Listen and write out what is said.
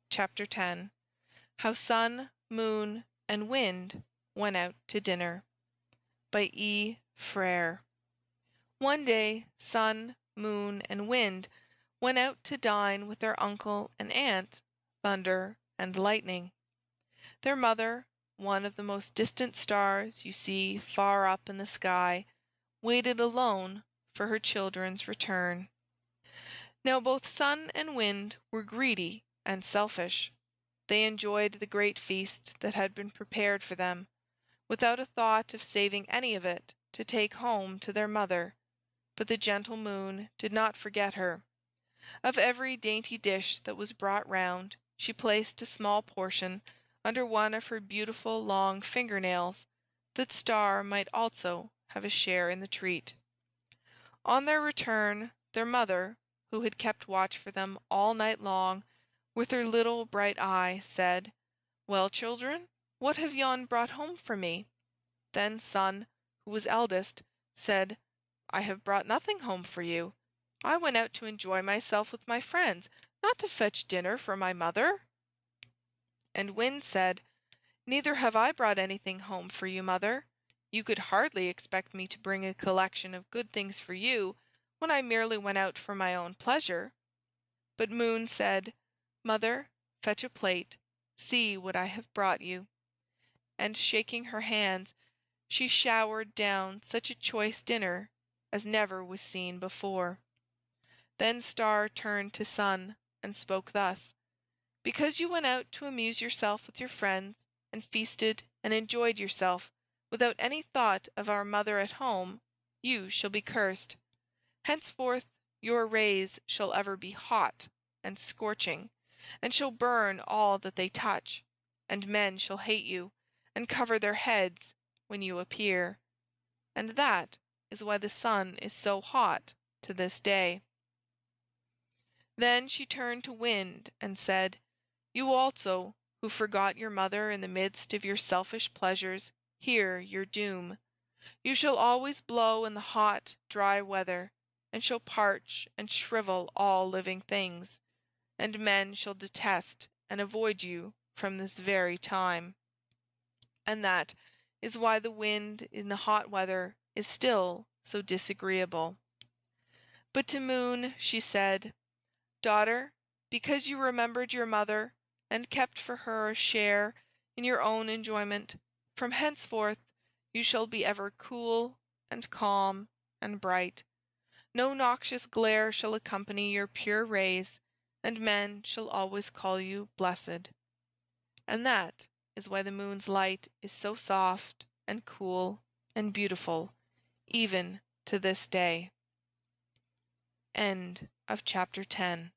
Chapter 10. How Sun, Moon, and Wind Went Out to Dinner, by E. Frere. One day Sun, Moon, and Wind went out to dine with their uncle and aunt, Thunder and Lightning. Their mother, one of the most distant stars you see far up in the sky, waited alone for her children's return. Now both Sun and Wind were greedy and selfish. They enjoyed the great feast that had been prepared for them, without a thought of saving any of it to take home to their mother. But the gentle Moon did not forget her. Of every dainty dish that was brought round, she placed a small portion under one of her beautiful long finger-nails, that Star might also have a share in the treat. On their return, their mother, who had kept watch for them all night long with her little bright eye, said, "Well, children, what have yon brought home for me?" Then Sun, who was eldest, said, "I have brought nothing home for you. I went out to enjoy myself with my friends, not to fetch dinner for my mother." And Wind said, "Neither have I brought anything home for you, mother. You could hardly expect me to bring a collection of good things for you, when I merely went out for my own pleasure." But Moon said, "Mother, fetch a plate. See what I have brought you." And shaking her hands, she showered down such a choice dinner as never was seen before. Then Star turned to Sun and spoke thus: "Because you went out to amuse yourself with your friends, and feasted and enjoyed yourself without any thought of our mother at home, you shall be cursed. Henceforth your rays shall ever be hot and scorching, and shall burn all that they touch, and men shall hate you and cover their heads when you appear. And that is why the sun is so hot to this day." Then she turned to Wind and said, "You also, who forgot your mother in the midst of your selfish pleasures, hear your doom. You shall always blow in the hot, dry weather, and shall parch and shrivel all living things, and men shall detest and avoid you from this very time. And that is why the wind in the hot weather is still so disagreeable." But to Moon she said, "Daughter, because you remembered your mother, and kept for her a share in your own enjoyment, from henceforth you shall be ever cool and calm and bright. No noxious glare shall accompany your pure rays, and men shall always call you blessed." And that is why the moon's light is so soft and cool and beautiful, even to this day. End of chapter 10.